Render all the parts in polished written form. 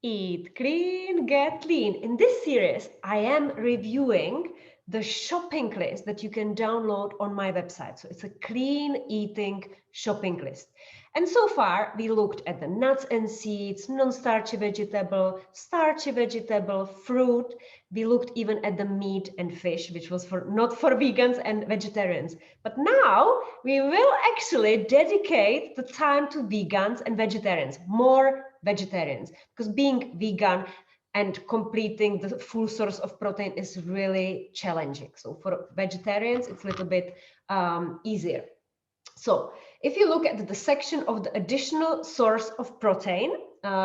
Eat clean, get lean. In this series, I am reviewing the shopping list that you can download on my website. So it's a clean eating shopping list. And so far, we looked at the nuts and seeds, non-starchy vegetable, starchy vegetable, fruit. We looked even at the meat and fish, which was not for vegans and vegetarians. But now we will actually dedicate the time to vegans and vegetarians, more vegetarians, because being vegan and completing the full source of protein is really challenging. So for vegetarians, it's a little bit easier. So if you look at the section of the additional source of protein,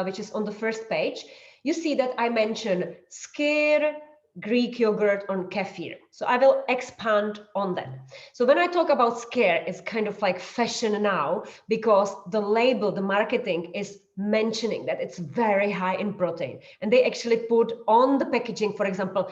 which is on the first page, you see that I mentioned Skyr, Greek yogurt, on kefir. So I will expand on that. So when I talk about Skyr, it's kind of like fashion now because the label, the marketing is mentioning that it's very high in protein. And they actually put on the packaging, for example,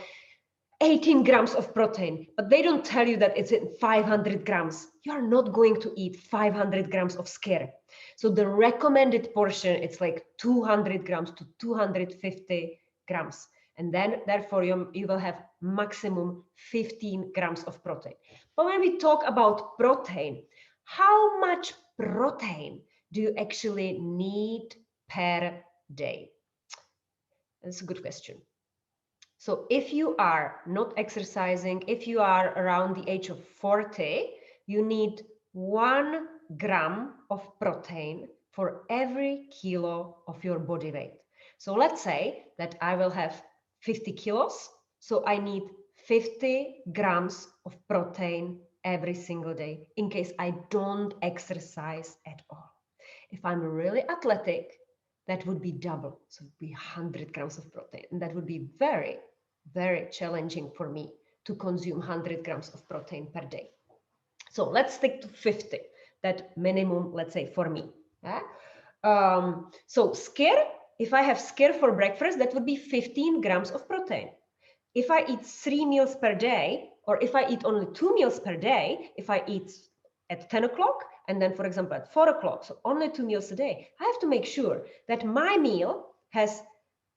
18 grams of protein, but they don't tell you that it's in 500 grams. You are not going to eat 500 grams of Skyr. So the recommended portion, it's like 200 grams to 250 grams. And then therefore you will have maximum 15 grams of protein. But when we talk about protein, how much protein do you actually need per day? That's a good question. So if you are not exercising, if you are around the age of 40, you need 1 gram of protein for every kilo of your body weight. So let's say that I will have 50 kilos. So I need 50 grams of protein every single day in case I don't exercise at all. If I'm really athletic, that would be double. So it would be 100 grams of protein. And that would be very, very challenging for me to consume 100 grams of protein per day. So let's stick to 50, that minimum, let's say, for me. Yeah? So Skyr, if I have Skyr for breakfast, that would be 15 grams of protein. If I eat 3 meals per day, or if I eat only 2 meals per day, if I eat at 10 o'clock, and then, for example, at 4 o'clock, so only 2 meals a day, I have to make sure that my meal has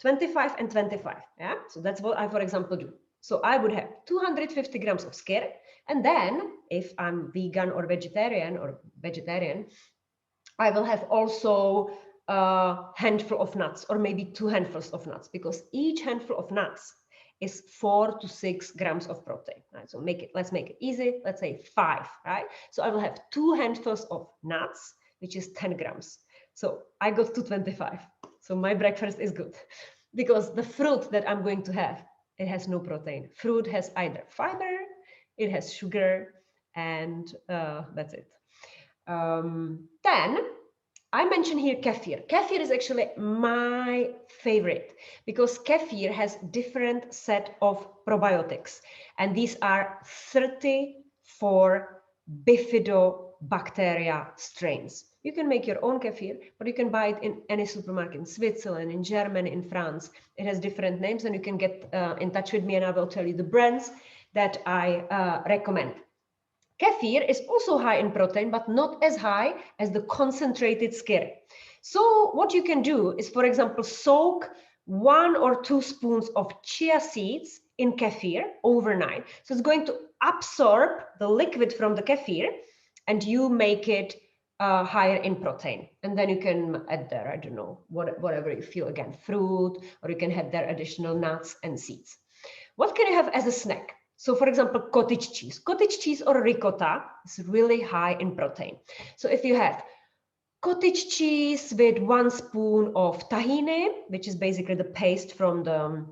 25 and 25. Yeah, so that's what I, for example, do. So I would have 250 grams of Skyr, and then if I'm vegan or vegetarian, I will have also a handful of nuts, or maybe 2 handfuls of nuts, because each handful of nuts is 4 to 6 grams of protein. Right? So let's make it easy. Let's say 5, right? So I will have 2 handfuls of nuts, which is 10 grams. So I got to 25. So my breakfast is good because the fruit that I'm going to have, it has no protein. Fruit has either fiber, it has sugar, and that's it. Then I mentioned here kefir. Kefir is actually my favorite because kefir has different set of probiotics, and these are 34 bifidobacteria strains. You can make your own kefir, but you can buy it in any supermarket in Switzerland, in Germany, in France. It has different names, and you can get in touch with me and I will tell you the brands that I recommend. Kefir is also high in protein, but not as high as the concentrated Skyr. So what you can do is, for example, soak 1 or 2 spoons of chia seeds in kefir overnight. So it's going to absorb the liquid from the kefir, and you make it higher in protein. And then you can add there, I don't know, whatever you feel, again, fruit, or you can have there additional nuts and seeds. What can you have as a snack? So for example, cottage cheese or ricotta is really high in protein. So if you have cottage cheese with 1 spoon of tahini, which is basically the paste from the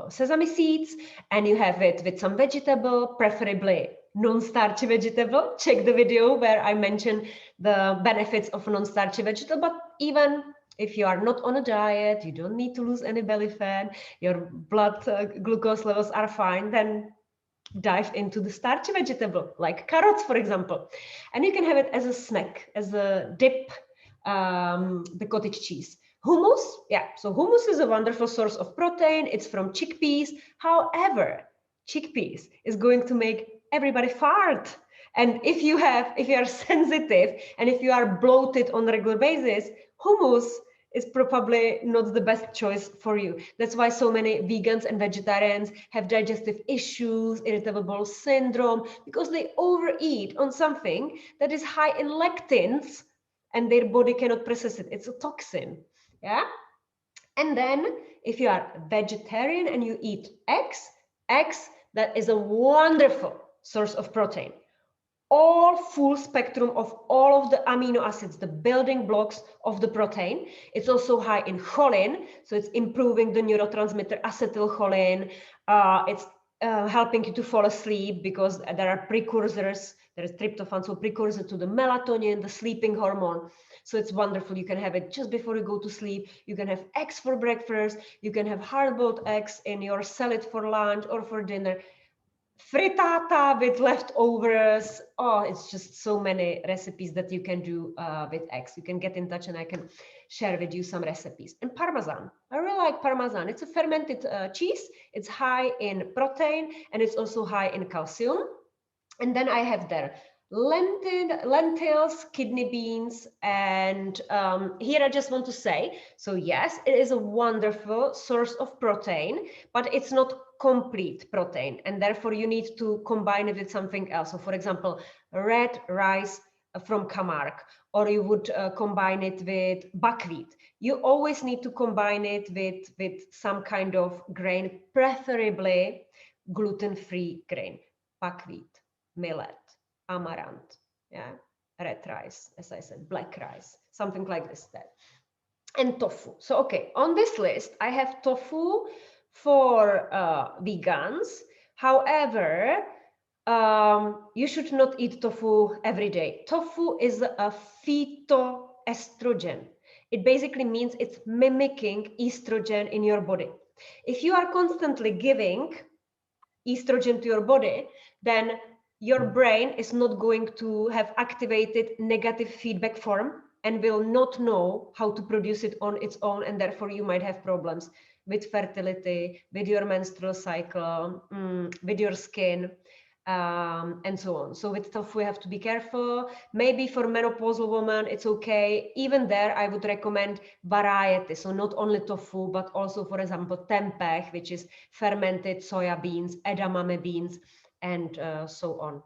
sesame seeds, and you have it with some vegetable, preferably non-starchy vegetable. Check the video where I mentioned the benefits of non-starchy vegetable, but even if you are not on a diet, you don't need to lose any belly fat, your blood glucose levels are fine, then dive into the starchy vegetable, like carrots, for example. And you can have it as a snack, as a dip, the cottage cheese. Hummus, yeah, so hummus is a wonderful source of protein. It's from chickpeas. However, chickpeas is going to make everybody fart. And if you are sensitive and if you are bloated on a regular basis, hummus is probably not the best choice for you. That's why so many vegans and vegetarians have digestive issues, irritable bowel syndrome, because they overeat on something that is high in lectins and their body cannot process it. It's a toxin. Yeah. And then if you are vegetarian and you eat eggs, that is a wonderful source of protein. All full spectrum of all of the amino acids, the building blocks of the protein. It's also high in choline, so it's improving the neurotransmitter acetylcholine. It's helping you to fall asleep because there are precursors. There is tryptophan, so precursor to the melatonin, the sleeping hormone. So it's wonderful. You can have it just before you go to sleep. You can have eggs for breakfast. You can have hard-boiled eggs in your salad for lunch or for dinner. Frittata with leftovers. Oh, it's just so many recipes that you can do with eggs. You can get in touch and I can share with you some recipes. And Parmesan. I really like Parmesan. It's a fermented cheese. It's high in protein and it's also high in calcium. And then I have there lentils, kidney beans, and here I just want to say, so yes, it is a wonderful source of protein, but it's not complete protein, and therefore you need to combine it with something else. So for example, red rice from Camargue, or you would combine it with buckwheat. You always need to combine it with some kind of grain, preferably gluten-free grain, buckwheat, millet, amaranth, yeah, red rice, as I said, black rice, something like this. And tofu. So, okay, on this list, I have tofu for vegans. However, you should not eat tofu every day. Tofu is a phytoestrogen. It basically means it's mimicking estrogen in your body. If you are constantly giving estrogen to your body, then your brain is not going to have activated negative feedback form and will not know how to produce it on its own, and therefore you might have problems with fertility, with your menstrual cycle, with your skin, and so on. So with tofu, we have to be careful. Maybe for menopausal women, it's okay. Even there, I would recommend variety. So not only tofu, but also, for example, tempeh, which is fermented soya beans, edamame beans, and so on.